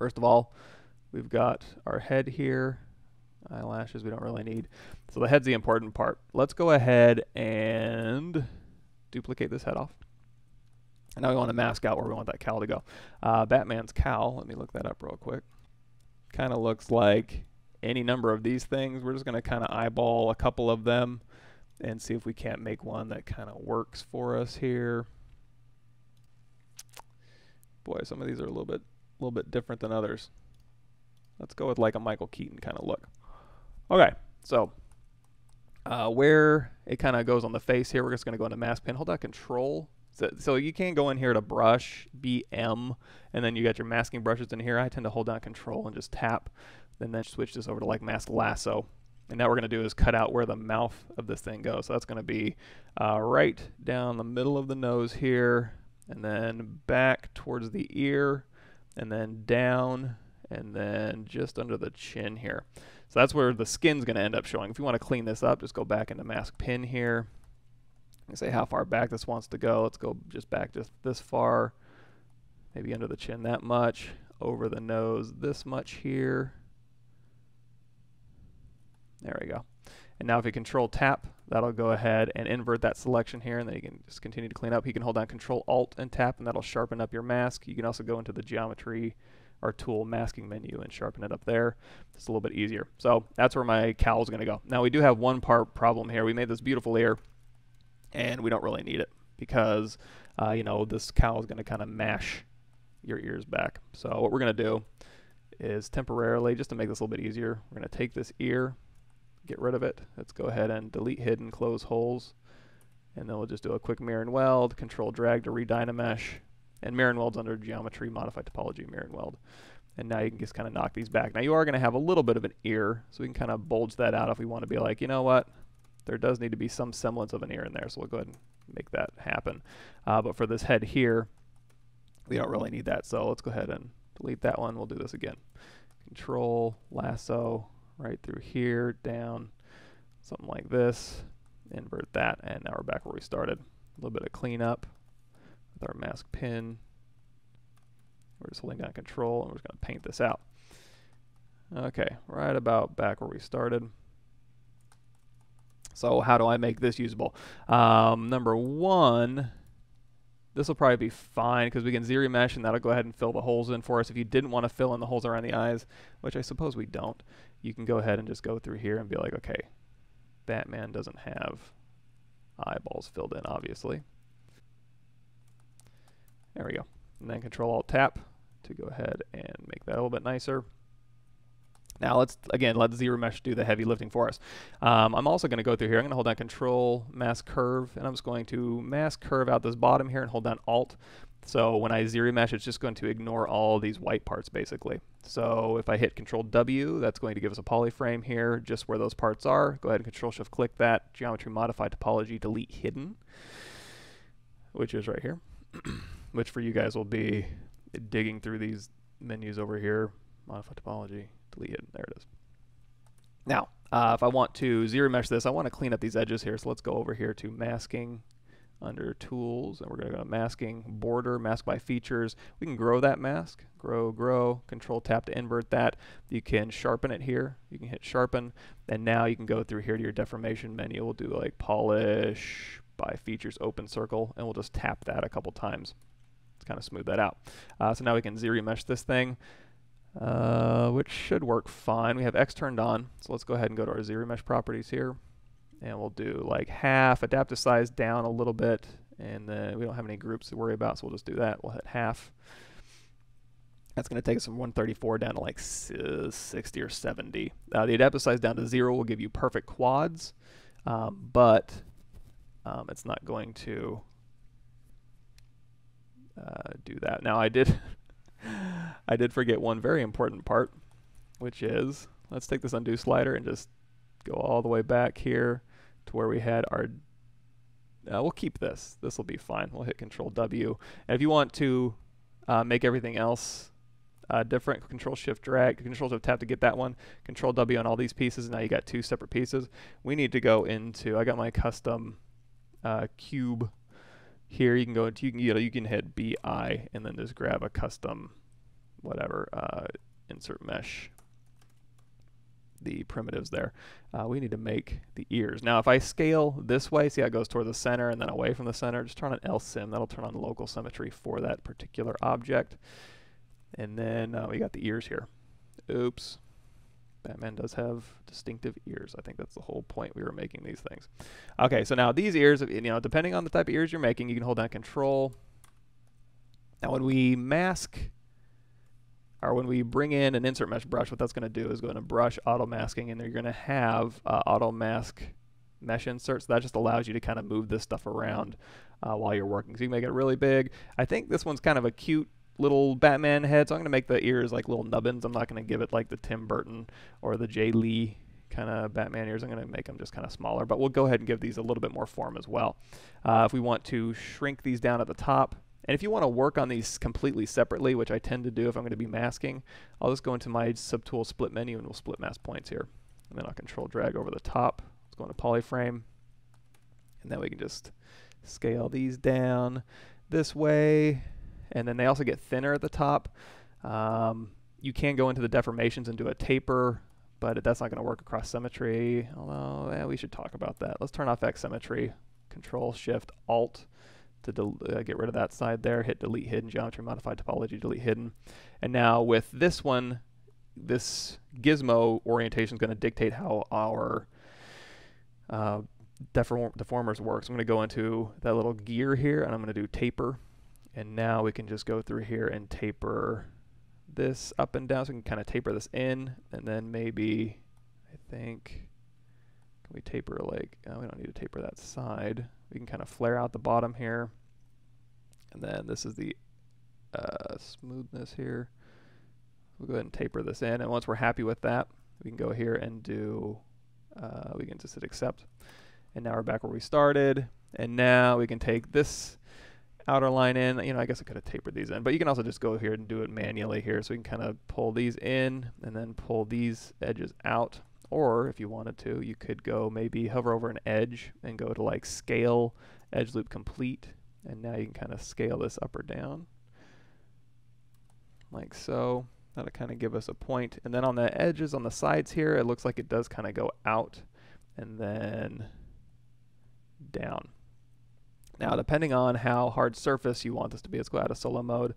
First of all, we've got our head here. Eyelashes we don't really need. So the head's the important part. Let's go ahead and duplicate this head off. And now we want to mask out where we want that cowl to go. Batman's cowl, let me look that up real quick. Kind of looks like any number of these things. We're just going to kind of eyeball a couple of them and see if we can't make one that kind of works for us here. Boy, some of these are a little bit different than others. Let's go with like a Michael Keaton kind of look. Okay, so where it kind of goes on the face here, we're just going to go into mask pen. Hold down Control. So you can go in here to brush, BM, and then you got your masking brushes in here. I tend to hold down Control and just tap, then switch this over to like Mask Lasso. And now what we're going to do is cut out where the mouth of this thing goes. So that's going to be right down the middle of the nose here, and then back towards the ear, and then down, and then just under the chin here. So that's where the skin's going to end up showing. If you want to clean this up, just go back into Mask Pin here. And say how far back this wants to go. Let's go just back just this far. Maybe under the chin that much. Over the nose this much here. There we go. And now if you Control Tap, that'll go ahead and invert that selection here, and then you can just continue to clean up. You can hold down Control Alt and tap, and that'll sharpen up your mask. You can also go into the geometry or tool masking menu and sharpen it up there. It's a little bit easier. So that's where my cowl is going to go. Now we do have one part problem here. We made this beautiful ear, and we don't really need it because you know, this cowl is going to kind of mash your ears back. So what we're going to do is temporarily, just to make this a little bit easier, we're going to take this ear, get rid of it. Let's go ahead and delete hidden, close holes, and then we'll just do a quick mirror and weld, Control drag to redynamesh, and mirror and weld's under geometry, modify topology, mirror and weld. And now you can just kind of knock these back. Now you are going to have a little bit of an ear, so we can kind of bulge that out if we want to be like, you know what, there does need to be some semblance of an ear in there, so we'll go ahead and make that happen. But for this head here, we don't really need that, so let's go ahead and delete that one. We'll do this again. Control, lasso, right through here, down, something like this, invert that, and now we're back where we started. A little bit of cleanup with our mask pin. We're just holding down Control, and we're just going to paint this out. Okay, right about back where we started. So how do I make this usable? Number one, this will probably be fine because we can zero mesh, and that'll go ahead and fill the holes in for us. If you didn't want to fill in the holes around the eyes, which I suppose we don't, you can go ahead and just go through here and be like, okay, Batman doesn't have eyeballs filled in, obviously. There we go. And then Control Alt Tap to go ahead and make that a little bit nicer. Now let's zero mesh do the heavy lifting for us. I'm also going to go through here. I'm going to hold down Control, Mask Curve, and I'm just going to mask curve out this bottom here and hold down Alt. So when I zero mesh, it's just going to ignore all these white parts basically. So if I hit Control W, that's going to give us a polyframe here, just where those parts are. Go ahead and Control Shift click that, Geometry Modify Topology, delete hidden, which is right here, which for you guys will be digging through these menus over here, Modify Topology, delete it. There it is. Now, if I want to zero mesh this, I want to clean up these edges here. So let's go over here to masking under tools, and we're going to go to masking, border, mask by features. We can grow that mask, grow, Control tap to invert that. You can sharpen it here. You can hit sharpen, and now you can go through here to your deformation menu. We'll do like polish by features, open circle, and we'll just tap that a couple times to kind of smooth that out. So now we can zero mesh this thing, which should work fine. We have X turned on, so let's go ahead and go to our zero mesh properties here, and we'll do like half, adaptive size down a little bit, and then we don't have any groups to worry about, so we'll just do that. We'll hit half. That's going to take us from 134 down to like 60 or 70. The adaptive size down to 0 will give you perfect quads, but it's not going to do that. Now I did forget one very important part, which is, let's take this undo slider and just go all the way back here to where we had our, we'll keep this. This will be fine. We'll hit Control W. And if you want to make everything else different, Control Shift drag, Control Shift tap to get that one, Control W on all these pieces, and now you got two separate pieces. We need to go into, I got my custom cube here. You can go into, you can hit BI and then just grab a custom whatever, insert mesh the primitives there. We need to make the ears. Now if I scale this way, see how it goes toward the center and then away from the center, just turn on LSim. That'll turn on local symmetry for that particular object. And then we got the ears here. Oops. Batman does have distinctive ears. I think that's the whole point we were making these things. Okay, so now these ears, you know, depending on the type of ears you're making, you can hold down Control. Now when we mask, or when we bring in an insert mesh brush, what that's going to do is go into brush auto masking, and you're going to have auto mask mesh inserts. That just allows you to kind of move this stuff around while you're working. So you can make it really big. I think this one's kind of a cute little Batman head, so I'm going to make the ears like little nubbins. I'm not going to give it like the Tim Burton or the Jay Lee kind of Batman ears. I'm going to make them just kind of smaller, but we'll go ahead and give these a little bit more form as well. If we want to shrink these down at the top, and if you want to work on these completely separately, which I tend to do if I'm going to be masking, I'll just go into my subtool split menu and we'll split mask points here. And then I'll Control drag over the top. Let's go into polyframe. And then we can just scale these down this way. And then they also get thinner at the top. You can go into the deformations and do a taper, but that's not going to work across symmetry. Although, we should talk about that. Let's turn off X symmetry. Control Shift Alt to get rid of that side there. Hit delete hidden, geometry modify topology, delete hidden. And now with this one, this gizmo orientation is going to dictate how our deformers work. So I'm going to go into that little gear here and I'm going to do taper. And now we can just go through here and taper this up and down. So we can kind of taper this in, and then maybe, I think, can we taper like, we don't need to taper that side. We can kind of flare out the bottom here. And then this is the smoothness here. We'll go ahead and taper this in. And once we're happy with that, we can go here and do, we can just hit accept. And now we're back where we started. And now we can take this outer line in. You know, I guess I could have tapered these in, but you can also just go here and do it manually here. So we can kind of pull these in and then pull these edges out. Or if you wanted to, you could go maybe hover over an edge and go to like scale edge loop complete. And now you can kind of scale this up or down like so. That'll kind of give us a point. And then on the edges on the sides here, it looks like it does kind of go out and then down. Now, depending on how hard surface you want this to be, let's go out of solo mode.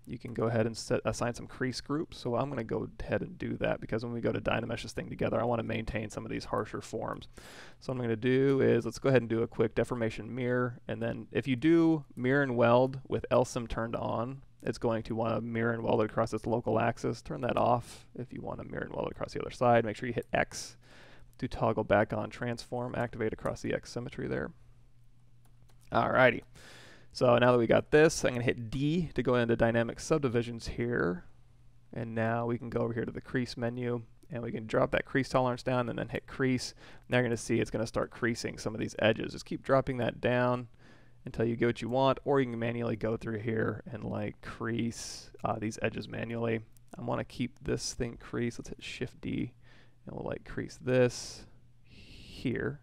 You can go ahead and assign some crease groups. So I'm going to go ahead and do that because when we go to Dynamesh this thing together, I want to maintain some of these harsher forms. So what I'm going to do is let's go ahead and do a quick deformation mirror. And then if you do mirror and weld with LSim turned on, it's going to want to mirror and weld it across its local axis. Turn that off if you want to mirror and weld it across the other side. Make sure you hit X to toggle back on transform, activate across the X symmetry there. Alrighty. So now that we got this, I'm going to hit D to go into dynamic subdivisions here. And now we can go over here to the crease menu and we can drop that crease tolerance down and then hit crease. Now you're going to see it's going to start creasing some of these edges. Just keep dropping that down until you get what you want, or you can manually go through here and like crease these edges manually. I want to keep this thing creased. Let's hit Shift D and we'll like crease this here.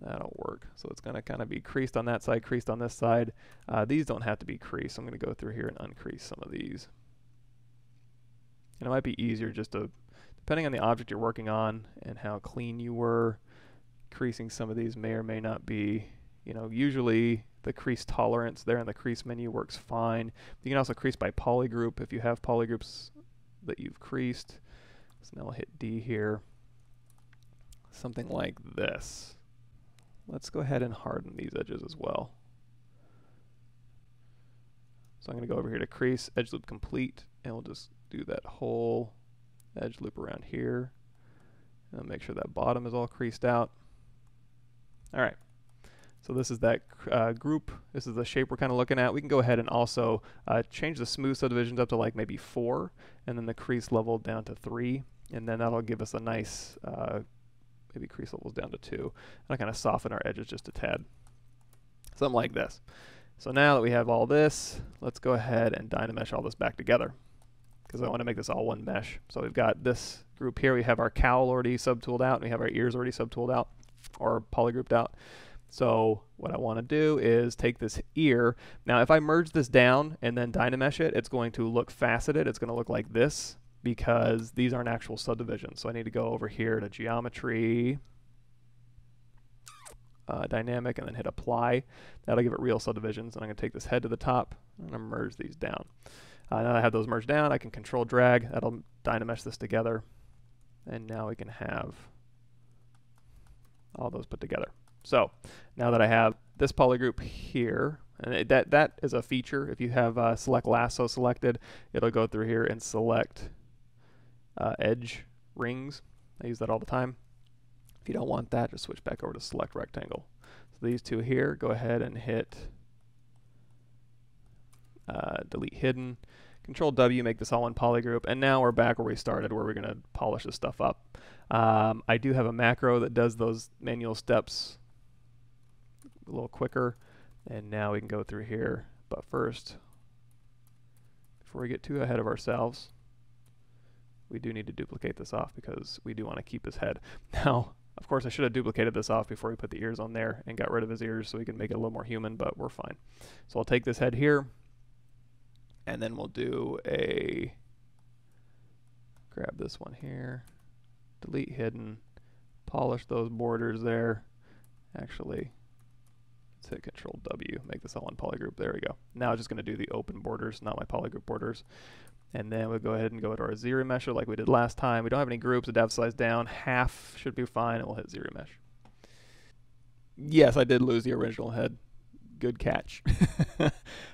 That'll work. So it's going to kind of be creased on that side, creased on this side. These don't have to be creased. So I'm going to go through here and uncrease some of these. And it might be easier just to, depending on the object you're working on and how clean you were, creasing some of these may or may not be, you know, usually the crease tolerance there in the crease menu works fine. You can also crease by polygroup if you have polygroups that you've creased. So now I'll hit D here. Something like this. Let's go ahead and harden these edges as well. So I'm going to go over here to crease, edge loop complete, and we'll just do that whole edge loop around here. And make sure that bottom is all creased out. All right. So this is that group. This is the shape we're kind of looking at. We can go ahead and also change the smooth subdivisions up to like maybe 4, and then the crease level down to 3. And then that'll give us a nice maybe crease levels down to 2. And I'll kind of soften our edges just a tad. Something like this. So now that we have all this, let's go ahead and Dynamesh all this back together because I want to make this all one mesh. So we've got this group here. We have our cowl already subtooled out, and we have our ears already subtooled out or polygrouped out. So what I want to do is take this ear. Now, if I merge this down and then Dynamesh it, it's going to look faceted. It's going to look like this because these aren't actual subdivisions. So I need to go over here to Geometry, Dynamic, and then hit Apply. That'll give it real subdivisions. And I'm going to take this head to the top and I'm going to merge these down. Now that I have those merged down, I can Control Drag. That'll Dynamesh this together. And now we can have all those put together. So now that I have this polygroup here, and that is a feature. If you have Select Lasso selected, it'll go through here and select edge rings. I use that all the time. If you don't want that, just switch back over to Select Rectangle. So these two here, go ahead and hit Delete Hidden. Control W, make this all one polygroup, and now we're back where we started, where we're going to polish this stuff up. I do have a macro that does those manual steps a little quicker, and now we can go through here. But first, before we get too ahead of ourselves, we do need to duplicate this off because we do want to keep his head. Now, of course, I should have duplicated this off before we put the ears on there and got rid of his ears so we can make it a little more human, but we're fine. So I'll take this head here, and then we'll do grab this one here, delete hidden, polish those borders there. Actually, let's hit Control W, make this all one polygroup. There we go. Now I'm just going to do the open borders, not my polygroup borders. And then we'll go ahead and go to our Z-remesher like we did last time. We don't have any groups, the depth size down. Half should be fine, and we'll hit Z-remesh. Yes, I did lose the original head. Good catch.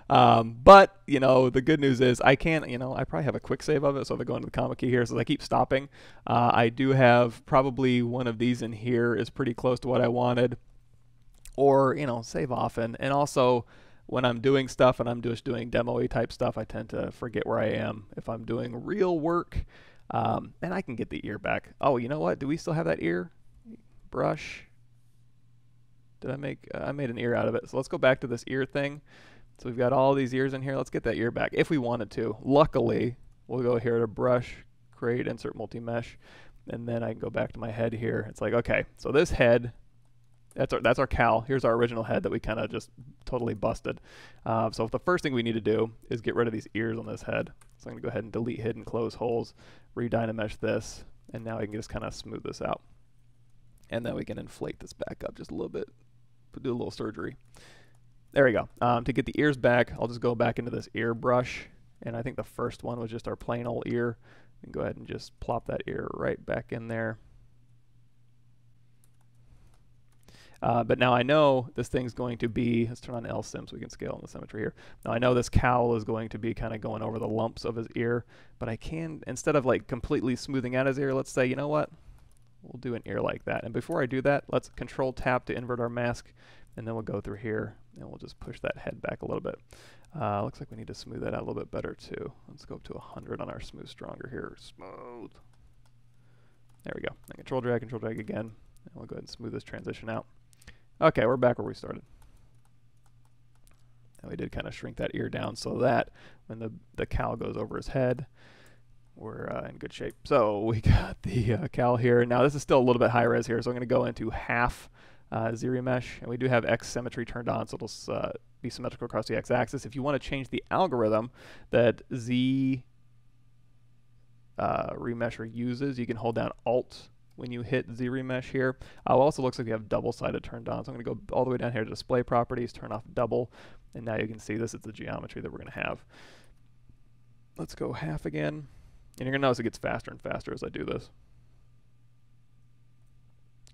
But, the good news is I can, I probably have a quick save of it. So if I go into the comic key here, so I keep stopping, I do have probably one of these in here is pretty close to what I wanted. Or, save often. And also, when I'm doing stuff and I'm just doing demo-y type stuff, I tend to forget where I am. If I'm doing real work, and I can get the ear back. Oh, you know what? Do we still have that ear? Brush. Did I make, I made an ear out of it. So let's go back to this ear thing. So we've got all these ears in here. Let's get that ear back if we wanted to. Luckily, we'll go here to Brush, Create, Insert Multi-Mesh, and then I can go back to my head here. It's like, okay, so this head, that's our cowl. Here's our original head that we kind of just totally busted. So the first thing we need to do is get rid of these ears on this head. So I'm going to go ahead and delete hidden, close holes, re-Dynamesh this, and now I can just kind of smooth this out. And then we can inflate this back up just a little bit, do a little surgery. There we go. To get the ears back, I'll just go back into this ear brush, and I think the first one was just our plain old ear. And go ahead and just plop that ear right back in there. But now I know this thing's going to be, let's turn on LSIM so we can scale on the symmetry here. Now I know this cowl is going to be kind of going over the lumps of his ear, but I can, instead of like completely smoothing out his ear, let's say, you know what? We'll do an ear like that. And before I do that, let's Control Tap to invert our mask, and then we'll go through here and we'll just push that head back a little bit. Looks like we need to smooth that out a little bit better too. Let's go up to 100 on our smooth stronger here. Smooth. There we go. And Control drag again, and we'll go ahead and smooth this transition out. Okay, we're back where we started. And we did kind of shrink that ear down so that when the cowl goes over his head, we're in good shape. So we got the cowl here. Now this is still a little bit high res here, so I'm going to go into half Z-remesh, and we do have X symmetry turned on, so it'll be symmetrical across the X axis. If you want to change the algorithm that Z remesher uses, you can hold down Alt when you hit Z-remesh here. Also looks like we have double-sided turned on, so I'm going to go all the way down here to Display Properties, turn off Double, and now you can see this is the geometry that we're going to have. Let's go half again. And you're going to notice it gets faster and faster as I do this.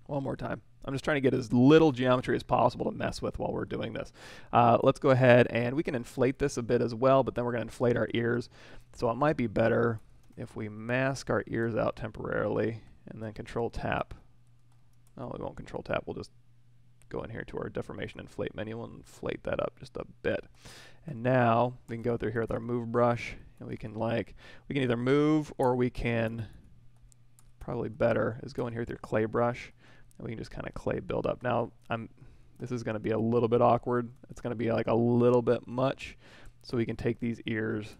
One more time. I'm just trying to get as little geometry as possible to mess with while we're doing this. Let's go ahead and we can inflate this a bit as well, but then we're going to inflate our ears. So it might be better if we mask our ears out temporarily and then Control Tap. Oh, we won't Control Tap. We'll just go in here to our Deformation Inflate menu and inflate that up just a bit. And now we can go through here with our Move brush, and we can either move, or we can, probably better is go in here with your clay brush, and we can just kind of clay build up. Now this is going to be a little bit awkward. It's going to be like a little bit much, so we can take these ears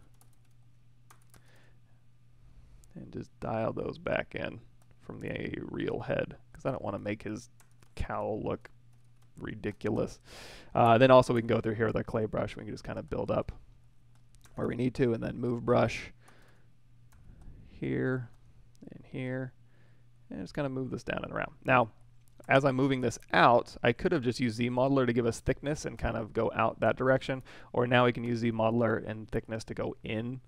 and just dial those back in from the real head, because I don't want to make his cowl look ridiculous. Then also we can go through here with our clay brush. We can just kind of build up where we need to, and then move brush here and here, and just kind of move this down and around. Now, as I'm moving this out, I could have just used Z-Modeler to give us thickness and kind of go out that direction, or now we can use Z-Modeler and thickness to go in,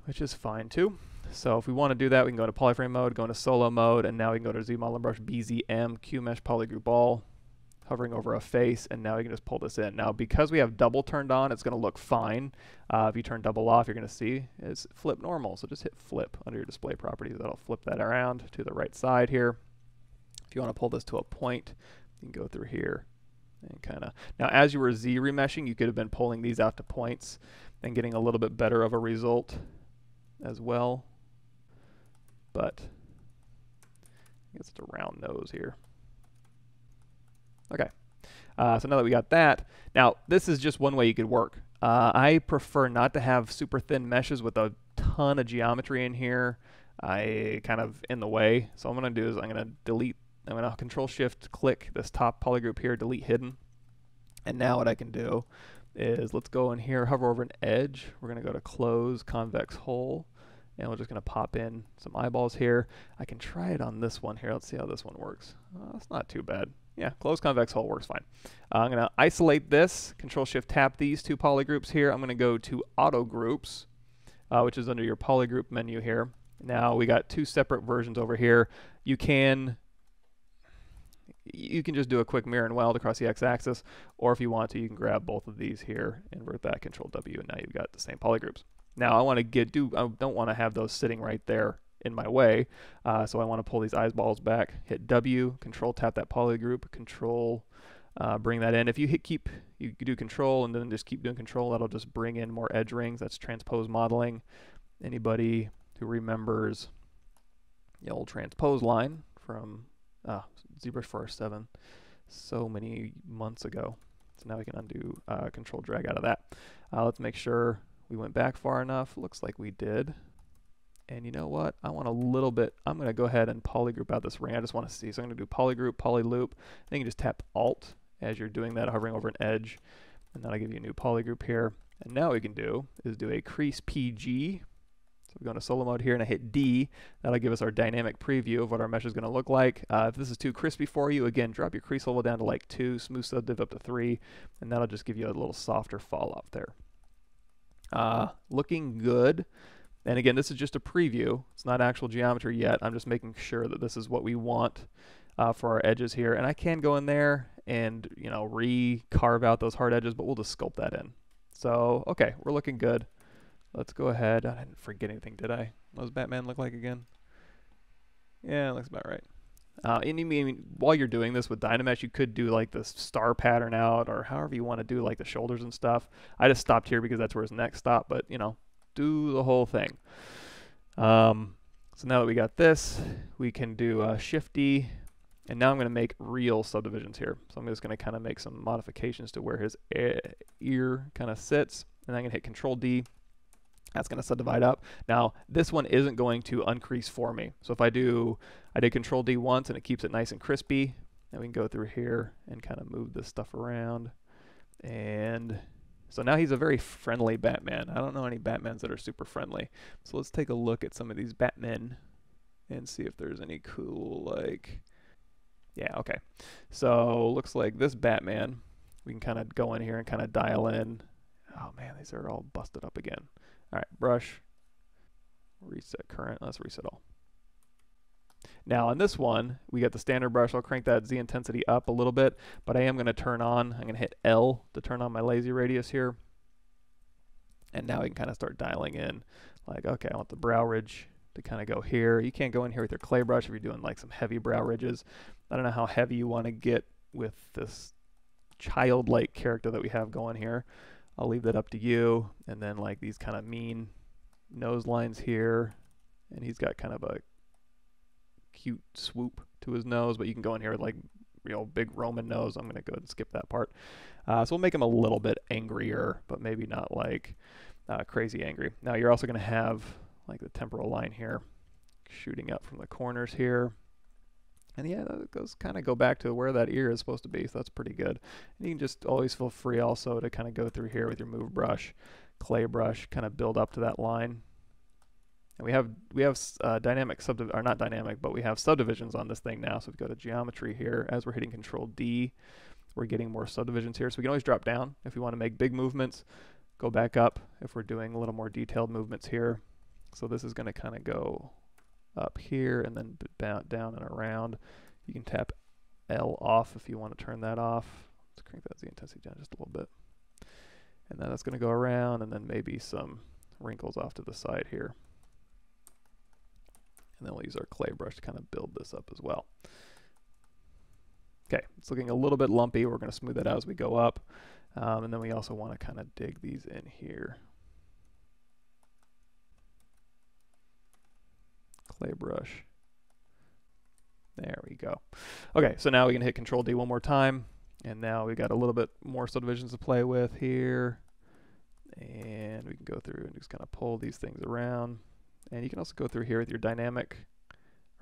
which is fine too. So if we want to do that, we can go to polyframe mode, go into solo mode, and now we can go to Z-Modeler brush, BZM, QMesh polygroup all, hovering over a face, and now we can just pull this in. Now, because we have double turned on, it's going to look fine. If you turn double off, you're going to see it's flip normal. So just hit flip under your display properties. That'll flip that around to the right side here. If you want to pull this to a point, you can go through here and kind of. Now, as you were Z remeshing, you could have been pulling these out to points and getting a little bit better of a result as well. But I guess it's a round nose here. Okay. So now that we got that, now this is just one way you could work. I prefer not to have super thin meshes with a ton of geometry in here. I kind of in the way. So what I'm going to do is I'm going to delete. I'm going to Control-Shift click this top polygroup here, delete hidden. And now what I can do is let's go in here, hover over an edge. We're going to go to close convex hole, and we're just going to pop in some eyeballs here. I can try it on this one here. Let's see how this one works. It's not too bad. Yeah, close convex hole works fine. I'm going to isolate this, Control-Shift tap these two polygroups here. I'm going to go to auto groups, which is under your polygroup menu here. Now we got two separate versions over here. You can just do a quick mirror and weld across the x-axis, or if you want to, you can grab both of these here, invert that, Control W, and now you've got the same polygroups. Now I want to I don't want to have those sitting right there in my way, so I want to pull these eyeballs back, hit W, Control tap that polygroup, Control bring that in. If you you do Control and then just keep doing Control, that'll just bring in more edge rings. That's transpose modeling. Anybody who remembers the old transpose line from ZBrush 407 so many months ago. So now we can undo Control drag out of that. Let's make sure we went back far enough. Looks like we did. And you know what? I want a little bit. I'm going to go ahead and polygroup out this ring. I just want to see. So I'm going to do polygroup, polyloop. Then you can just tap Alt as you're doing that, hovering over an edge. And that'll give you a new polygroup here. And now what we can do is do a crease PG. So we go into solo mode here and I hit D. That'll give us our dynamic preview of what our mesh is going to look like. If this is too crispy for you, again, drop your crease level down to like 2, smooth subdiv up to 3, and that'll just give you a little softer fall off there. Looking good. And again, this is just a preview. It's not actual geometry yet. I'm just making sure that this is what we want for our edges here. And I can go in there and, you know, re-carve out those hard edges, but we'll just sculpt that in. So, okay, we're looking good. Let's go ahead. I didn't forget anything, did I? What does Batman look like again? Yeah, it looks about right. And you mean, while you're doing this with Dynamesh, you could do like the star pattern out or however you want to do like the shoulders and stuff. I just stopped here because that's where his neck stopped, but you know, do the whole thing. So now that we got this, we can do Shift D, and now I'm going to make real subdivisions here. So I'm just going to kind of make some modifications to where his ear kind of sits, and I'm going to hit Control D. That's going to subdivide up. Now, this one isn't going to uncrease for me. So if I did Control D once and it keeps it nice and crispy, and we can go through here and kind of move this stuff around. And so now he's a very friendly Batman. I don't know any Batmans that are super friendly. So let's take a look at some of these Batmen and see if there's any cool, like, yeah, okay. So looks like this Batman, we can kind of go in here and kind of dial in. Oh man, these are all busted up again. All right, brush, reset current, let's reset all. Now on this one, we got the standard brush. I'll crank that Z intensity up a little bit, but I am gonna turn on, I'm gonna hit L to turn on my lazy radius here. And now we can kind of start dialing in, like, okay, I want the brow ridge to kind of go here. You can't go in here with your clay brush if you're doing like some heavy brow ridges. I don't know how heavy you wanna get with this childlike character that we have going here. I'll leave that up to you. And then like these kind of mean nose lines here. And he's got kind of a cute swoop to his nose, but you can go in here with like real big Roman nose. I'm going to go ahead and skip that part. So we'll make him a little bit angrier, but maybe not like crazy angry. Now you're also going to have like the temporal line here shooting up from the corners here. And yeah, that goes kind of go back to where that ear is supposed to be, so that's pretty good. And you can just always feel free also to kind of go through here with your move brush, clay brush, kind of build up to that line. And we have dynamic or not dynamic, but we have subdivisions on this thing now. So if we go to geometry here, as we're hitting Control D, we're getting more subdivisions here. So we can always drop down if we want to make big movements. Go back up if we're doing a little more detailed movements here. So this is going to kind of go up here and then down and around. You can tap L off if you want to turn that off. Let's crank the intensity down just a little bit. And then that's going to go around, and then maybe some wrinkles off to the side here. And then we'll use our clay brush to kind of build this up as well. Okay, it's looking a little bit lumpy. We're going to smooth that out as we go up. And then we also want to kind of dig these in here. Clay brush. There we go. Okay, so now we can hit Control D one more time. And now we got a little bit more subdivisions to play with here. And we can go through and just kind of pull these things around. And you can also go through here with your dynamic,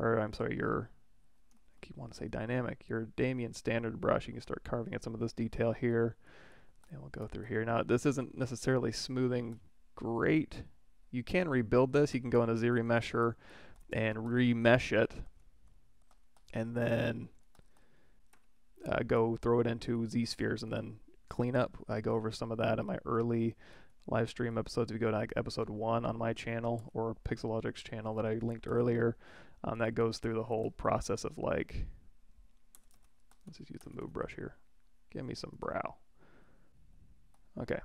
or I'm sorry, your, I keep wanting to say dynamic, your Damien standard brush. You can start carving at some of this detail here. And we'll go through here. Now, this isn't necessarily smoothing great. You can rebuild this. You can go into Z-Remesher and remesh it. And then go throw it into Z-spheres and then clean up. I go over some of that in my early live stream episodes. If you go to like episode 1 on my channel or Pixelogic's channel that I linked earlier, that goes through the whole process of like, let's just use the move brush here. Give me some brow. Okay.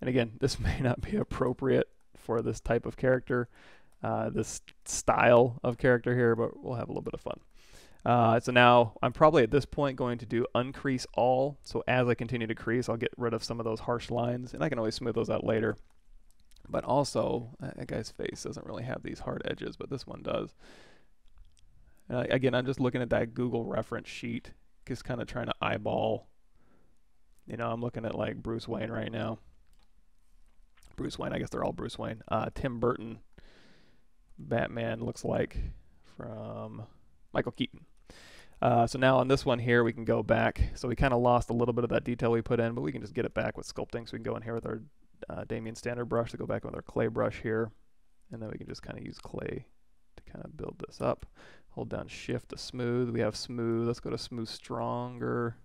And again, this may not be appropriate for this type of character, this style of character here, but we'll have a little bit of fun. So now I'm probably at this point going to do uncrease all. So as I continue to crease, I'll get rid of some of those harsh lines, and I can always smooth those out later. But also, that guy's face doesn't really have these hard edges, but this one does. Again, I'm just looking at that Google reference sheet, just kind of trying to eyeball. You know, I'm looking at like Bruce Wayne right now. Bruce Wayne, I guess they're all Bruce Wayne. Tim Burton, Batman looks like from Michael Keaton. So now on this one here, we can go back. So we kind of lost a little bit of that detail we put in, but we can just get it back with sculpting. So we can go in here with our Damien standard brush to go back with our clay brush here. And then we can just kind of use clay to kind of build this up. Hold down shift to smooth. We have smooth. Let's go to smooth stronger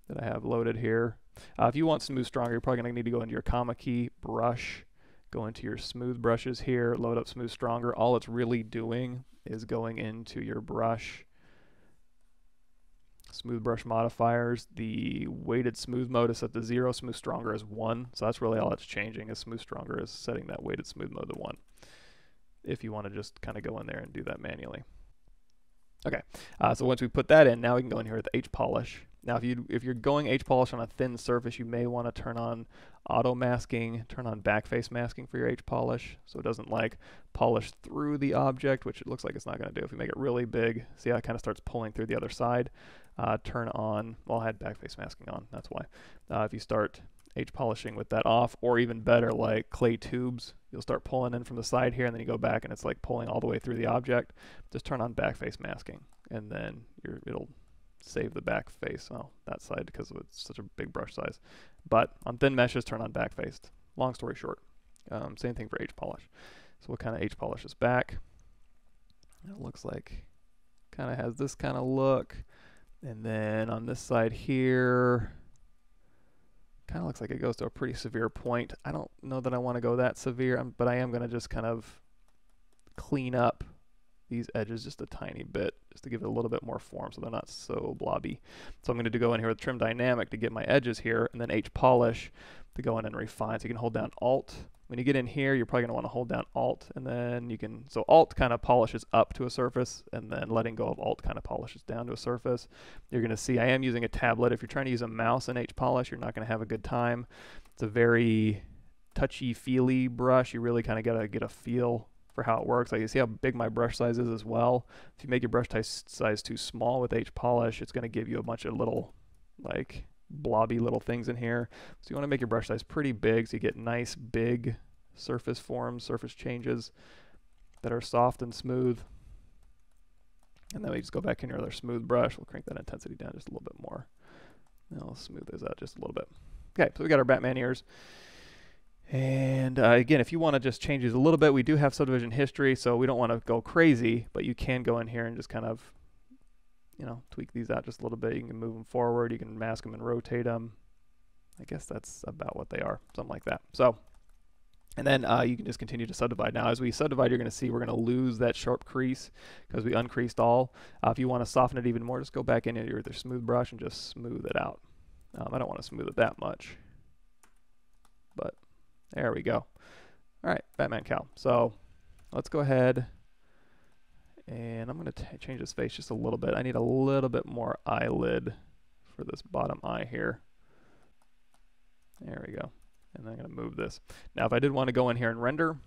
that I have loaded here. If you want smooth stronger, you're probably going to need to go into your comma key, brush, go into your smooth brushes here, load up smooth stronger. All it's really doing is going into your brush, smooth brush modifiers. The weighted smooth mode is set to 0, smooth stronger is 1. So that's really all it's changing, is smooth stronger is setting that weighted smooth mode to 1. If you want to just kind of go in there and do that manually. Okay, so once we put that in, now we can go in here with H polish. Now if you're going H polish on a thin surface, you may want to turn on auto masking, turn on backface masking for your H polish, so it doesn't like polish through the object, which it looks like it's not going to do. If you make it really big, see how it kind of starts pulling through the other side. Turn on, well, I had backface masking on, that's why. If you start H polishing with that off, or even better, like clay tubes, you'll start pulling in from the side here, and then you go back and it's like pulling all the way through the object. Just turn on backface masking, and then it'll save the back face, well, that side, because it's such a big brush size. But on thin meshes, turn on backfaced. Long story short, same thing for H polish. So we'll kind of H polish this back. It looks like kind of has this kind of look, and then on this side here, kind of looks like it goes to a pretty severe point. I don't know that I want to go that severe, but I am going to just kind of clean up these edges just a tiny bit, just to give it a little bit more form so they're not so blobby. So I'm going to go in here with Trim Dynamic to get my edges here, and then H Polish to go in and refine. So you can hold down Alt. When you get in here, you're probably going to want to hold down Alt, and then you can, so Alt kind of polishes up to a surface, and then letting go of Alt kind of polishes down to a surface. You're going to see I am using a tablet. If you're trying to use a mouse in H Polish, you're not going to have a good time. It's a very touchy-feely brush. You really kind of got to get a feel for how it works. Like, you see how big my brush size is as well. If you make your brush size too small with H Polish, it's going to give you a bunch of little, like, blobby little things in here. So you want to make your brush size pretty big so you get nice big surface forms, surface changes that are soft and smooth. And then we just go back in here with our smooth brush. We'll crank that intensity down just a little bit more. And I'll smooth those out just a little bit. Okay, so we got our Batman ears. And again, if you want to just change these a little bit, we do have subdivision history, so we don't want to go crazy, but you can go in here and just kind of, you know, tweak these out just a little bit. You can move them forward, you can mask them and rotate them. I guess that's about what they are, something like that. So, and then you can just continue to subdivide. Now, as we subdivide, you're going to see we're going to lose that sharp crease because we uncreased all. If you want to soften it even more, just go back in here with your smooth brush and just smooth it out. I don't want to smooth it that much, but there we go. All right, Batman Cowl. So let's go ahead, and I'm going to change his face just a little bit. I need a little bit more eyelid for this bottom eye here. There we go. And I'm going to move this. Now, if I did want to go in here and render,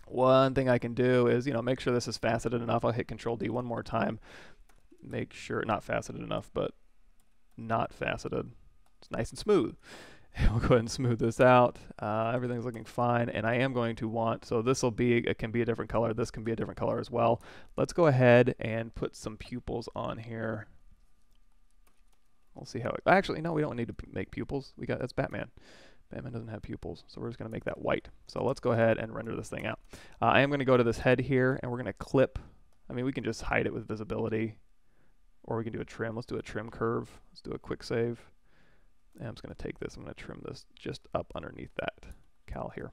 one thing I can do is, you know, make sure this is faceted enough. I'll hit Control D one more time. Make sure, not faceted enough, but not faceted. It's nice and smooth. We'll go ahead and smooth this out. Everything's looking fine, and I am going to want, so this will be, it can be a different color. This can be a different color as well. Let's go ahead and put some pupils on here. We'll see how it, actually, no, we don't need to make pupils. That's Batman. Batman doesn't have pupils, so we're just going to make that white. So let's go ahead and render this thing out. I am going to go to this head here, and we're going to clip. I mean, we can just hide it with visibility, or we can do a trim. Let's do a trim curve. Let's do a quick save. And I'm just going to take this. I'm going to trim this just up underneath that cowl here.